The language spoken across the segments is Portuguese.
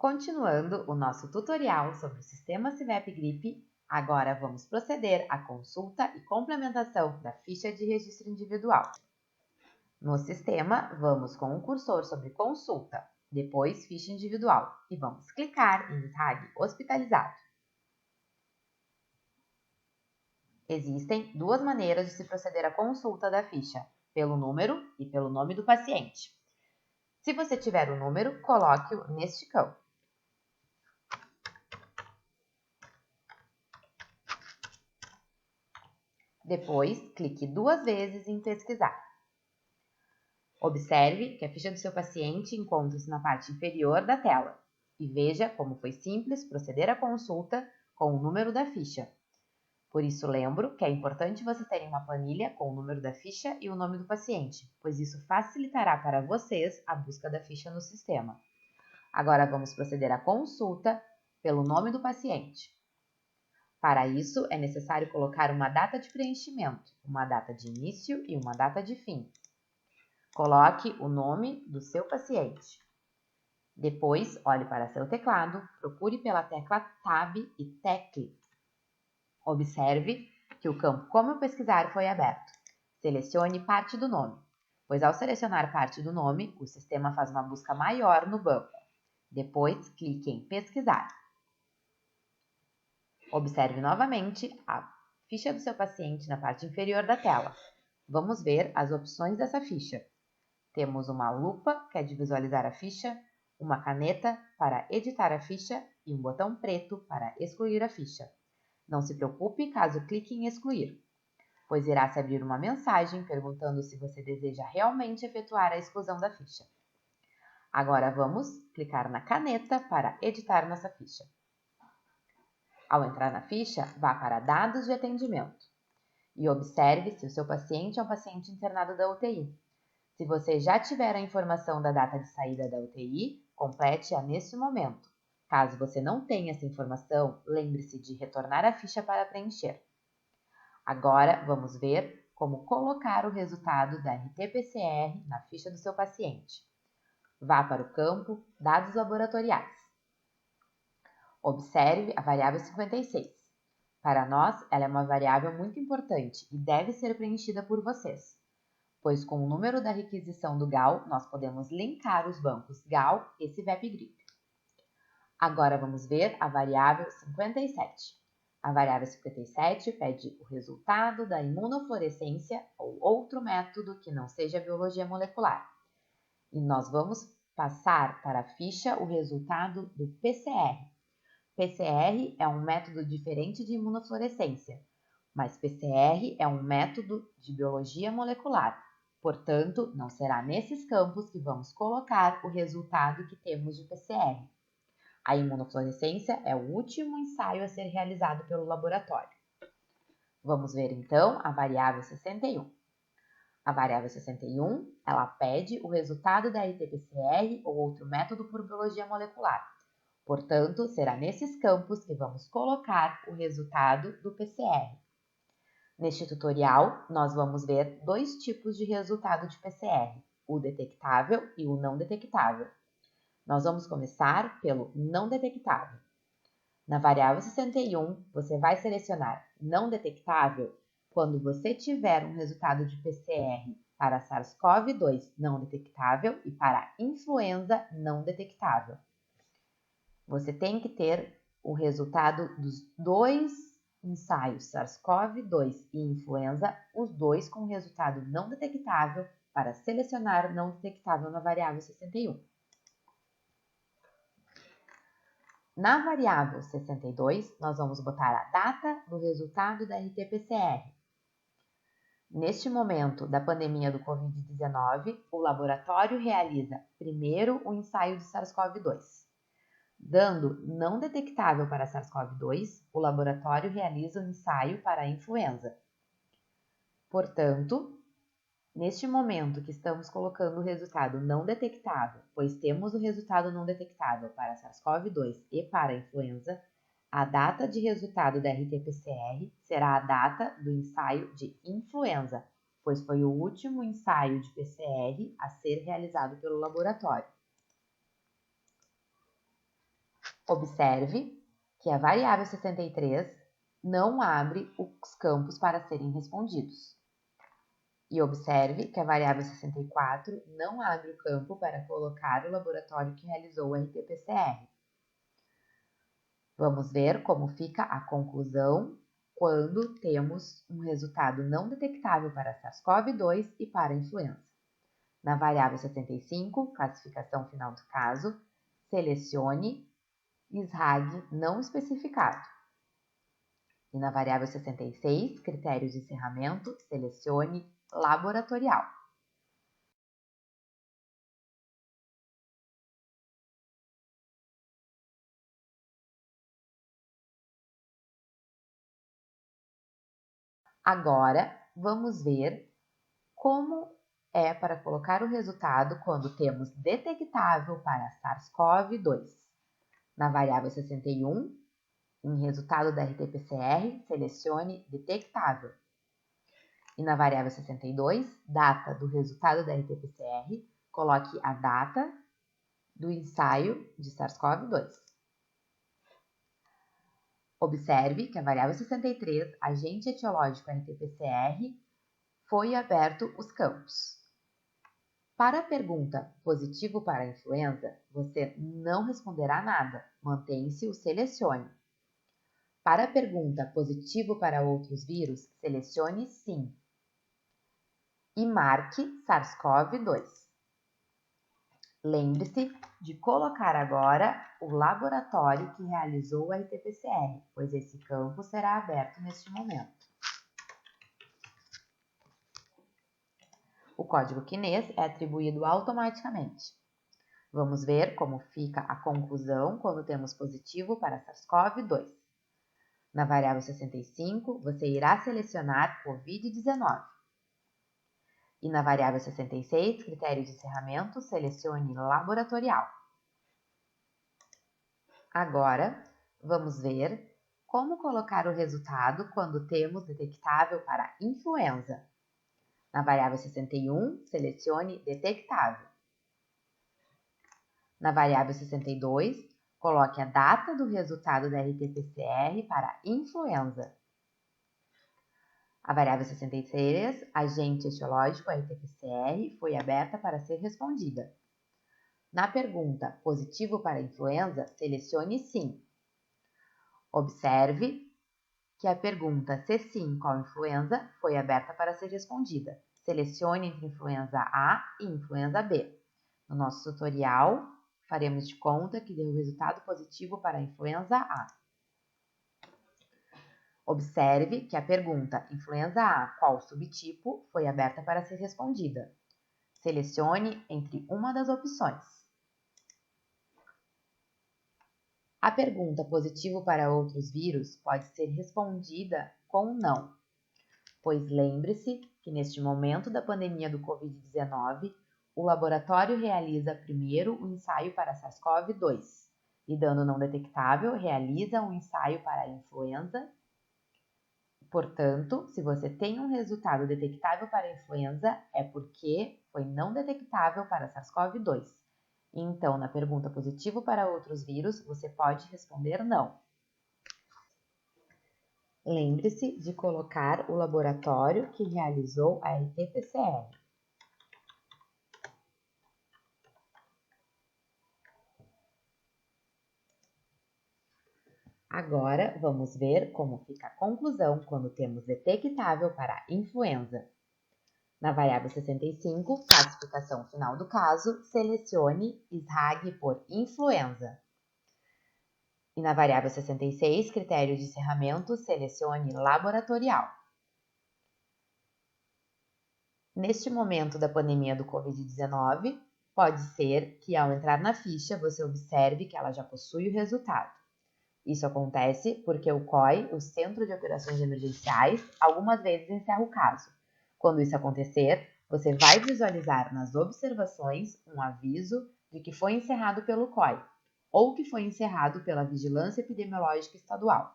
Continuando o nosso tutorial sobre o sistema CIVEP-GRIP, agora vamos proceder à consulta e complementação da ficha de registro individual. No sistema, vamos com o cursor sobre consulta, depois ficha individual e vamos clicar em tag hospitalizado. Existem duas maneiras de se proceder à consulta da ficha, pelo número e pelo nome do paciente. Se você tiver o número, coloque-o neste campo. Depois, clique duas vezes em pesquisar. Observe que a ficha do seu paciente encontra-se na parte inferior da tela e veja como foi simples proceder à consulta com o número da ficha. Por isso, lembro que é importante você ter uma planilha com o número da ficha e o nome do paciente, pois isso facilitará para vocês a busca da ficha no sistema. Agora vamos proceder à consulta pelo nome do paciente. Para isso, é necessário colocar uma data de preenchimento, uma data de início e uma data de fim. Coloque o nome do seu paciente. Depois, olhe para seu teclado, procure pela tecla Tab e tecle. Observe que o campo Como pesquisar foi aberto. Selecione parte do nome, pois ao selecionar parte do nome, o sistema faz uma busca maior no banco. Depois, clique em Pesquisar. Observe novamente a ficha do seu paciente na parte inferior da tela. Vamos ver as opções dessa ficha. Temos uma lupa, que é de visualizar a ficha, uma caneta para editar a ficha e um botão preto para excluir a ficha. Não se preocupe caso clique em excluir, pois irá se abrir uma mensagem perguntando se você deseja realmente efetuar a exclusão da ficha. Agora vamos clicar na caneta para editar nossa ficha. Ao entrar na ficha, vá para Dados de atendimento e observe se o seu paciente é um paciente internado da UTI. Se você já tiver a informação da data de saída da UTI, complete-a neste momento. Caso você não tenha essa informação, lembre-se de retornar a ficha para preencher. Agora, vamos ver como colocar o resultado da RT-PCR na ficha do seu paciente. Vá para o campo Dados laboratoriais. Observe a variável 56. Para nós, ela é uma variável muito importante e deve ser preenchida por vocês, pois com o número da requisição do GAL, nós podemos linkar os bancos GAL e CIVEP-GRIP. Agora vamos ver a variável 57. A variável 57 pede o resultado da imunofluorescência ou outro método que não seja biologia molecular. E nós vamos passar para a ficha o resultado do PCR. PCR é um método diferente de imunofluorescência, mas PCR é um método de biologia molecular. Portanto, não será nesses campos que vamos colocar o resultado que temos de PCR. A imunofluorescência é o último ensaio a ser realizado pelo laboratório. Vamos ver então a variável 61. A variável 61, ela pede o resultado da RT-PCR ou outro método por biologia molecular. Portanto, será nesses campos que vamos colocar o resultado do PCR. Neste tutorial, nós vamos ver dois tipos de resultado de PCR, o detectável e o não detectável. Nós vamos começar pelo não detectável. Na variável 61, você vai selecionar não detectável quando você tiver um resultado de PCR para SARS-CoV-2 não detectável e para influenza não detectável. Você tem que ter o resultado dos dois ensaios SARS-CoV-2 e influenza, os dois com resultado não detectável, para selecionar não detectável na variável 61. Na variável 62, nós vamos botar a data do resultado da RT-PCR. Neste momento da pandemia do Covid-19, o laboratório realiza primeiro o ensaio de SARS-CoV-2. Dando não detectável para SARS-CoV-2, o laboratório realiza o ensaio para a influenza. Portanto, neste momento que estamos colocando o resultado não detectável, pois temos o resultado não detectável para SARS-CoV-2 e para a influenza, a data de resultado da RT-PCR será a data do ensaio de influenza, pois foi o último ensaio de PCR a ser realizado pelo laboratório. Observe que a variável 63 não abre os campos para serem respondidos. E observe que a variável 64 não abre o campo para colocar o laboratório que realizou o RT-PCR. Vamos ver como fica a conclusão quando temos um resultado não detectável para SARS-CoV-2 e para a influenza. Na variável 75, classificação final do caso, selecione SRAG não especificado. E na variável 66, critério de encerramento, selecione laboratorial. Agora, vamos ver como é para colocar o resultado quando temos detectável para SARS-CoV-2. Na variável 61, em resultado da RT-PCR, selecione detectável. E na variável 62, data do resultado da RT-PCR, coloque a data do ensaio de SARS-CoV-2. Observe que a variável 63, agente etiológico RT-PCR, foi aberto os campos. Para a pergunta positivo para a influenza, você não responderá nada, mantém-se o selecione. Para a pergunta positivo para outros vírus, selecione sim e marque SARS-CoV-2. Lembre-se de colocar agora o laboratório que realizou o RT-PCR, pois esse campo será aberto neste momento. O código Kinês é atribuído automaticamente. Vamos ver como fica a conclusão quando temos positivo para SARS-CoV-2. Na variável 65, você irá selecionar COVID-19. E na variável 66, critério de encerramento, selecione laboratorial. Agora, vamos ver como colocar o resultado quando temos detectável para influenza. Na variável 61, selecione detectável. Na variável 62, coloque a data do resultado da RT-PCR para influenza. A variável 63, agente etiológico RT-PCR, foi aberta para ser respondida. Na pergunta positivo para influenza, selecione sim. Observe que a pergunta se sim qual influenza foi aberta para ser respondida. Selecione entre influenza A e influenza B. No nosso tutorial, faremos de conta que deu resultado positivo para a influenza A. Observe que a pergunta influenza A, qual subtipo, foi aberta para ser respondida. Selecione entre uma das opções. A pergunta positivo para outros vírus pode ser respondida com não, pois lembre-se que neste momento da pandemia do Covid-19, o laboratório realiza primeiro o ensaio para SARS-CoV-2 e, dando não detectável, realiza um ensaio para a influenza. Portanto, se você tem um resultado detectável para a influenza, é porque foi não detectável para SARS-CoV-2. Então, na pergunta positivo para outros vírus, você pode responder não. Lembre-se de colocar o laboratório que realizou a RT-PCR. Agora, vamos ver como fica a conclusão quando temos detectável para influenza. Na variável 65, classificação final do caso, selecione SRAG por influenza. E na variável 66, critério de encerramento, selecione laboratorial. Neste momento da pandemia do Covid-19, pode ser que ao entrar na ficha você observe que ela já possui o resultado. Isso acontece porque o COE, o Centro de Operações Emergenciais, algumas vezes encerra o caso. Quando isso acontecer, você vai visualizar nas observações um aviso de que foi encerrado pelo COE ou que foi encerrado pela Vigilância Epidemiológica Estadual.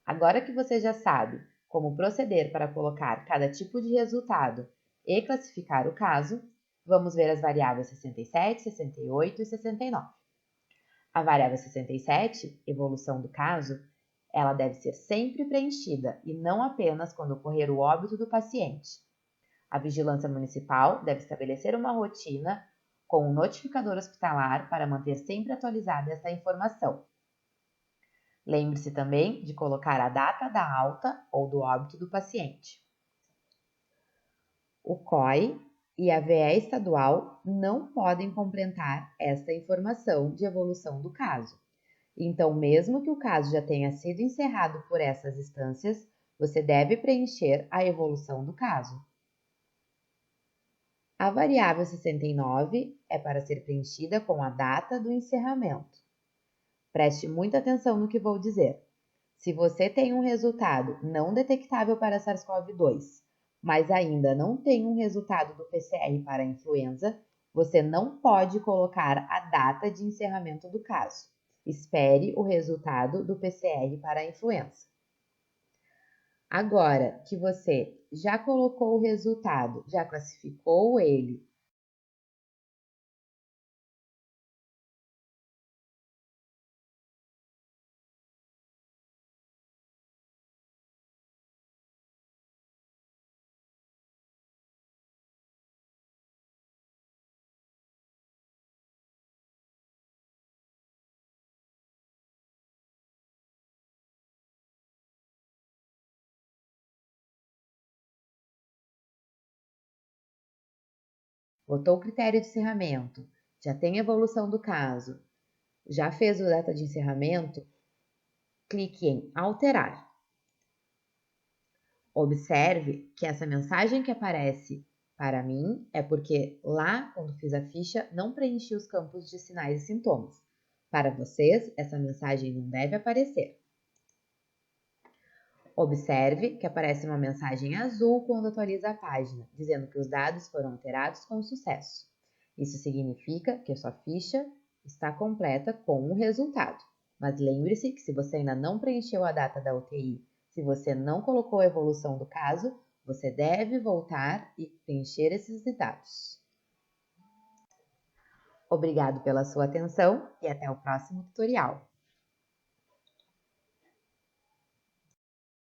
Agora que você já sabe como proceder para colocar cada tipo de resultado e classificar o caso, vamos ver as variáveis 67, 68 e 69. A variável 67, evolução do caso, ela deve ser sempre preenchida e não apenas quando ocorrer o óbito do paciente. A vigilância municipal deve estabelecer uma rotina com o notificador hospitalar para manter sempre atualizada essa informação. Lembre-se também de colocar a data da alta ou do óbito do paciente. O COI e a VE estadual não podem completar esta informação de evolução do caso. Então, mesmo que o caso já tenha sido encerrado por essas instâncias, você deve preencher a evolução do caso. A variável 69 é para ser preenchida com a data do encerramento. Preste muita atenção no que vou dizer. Se você tem um resultado não detectável para SARS-CoV-2, mas ainda não tem um resultado do PCR para a influenza, você não pode colocar a data de encerramento do caso. Espere o resultado do PCR para a influenza. Agora que você já colocou o resultado, já classificou ele, botou o critério de encerramento, já tem evolução do caso, já fez a data de encerramento, clique em alterar. Observe que essa mensagem que aparece para mim é porque lá, quando fiz a ficha, não preenchi os campos de sinais e sintomas. Para vocês, essa mensagem não deve aparecer. Observe que aparece uma mensagem azul quando atualiza a página, dizendo que os dados foram alterados com sucesso. Isso significa que a sua ficha está completa com o resultado. Mas lembre-se que se você ainda não preencheu a data da UTI, se você não colocou a evolução do caso, você deve voltar e preencher esses dados. Obrigado pela sua atenção e até o próximo tutorial.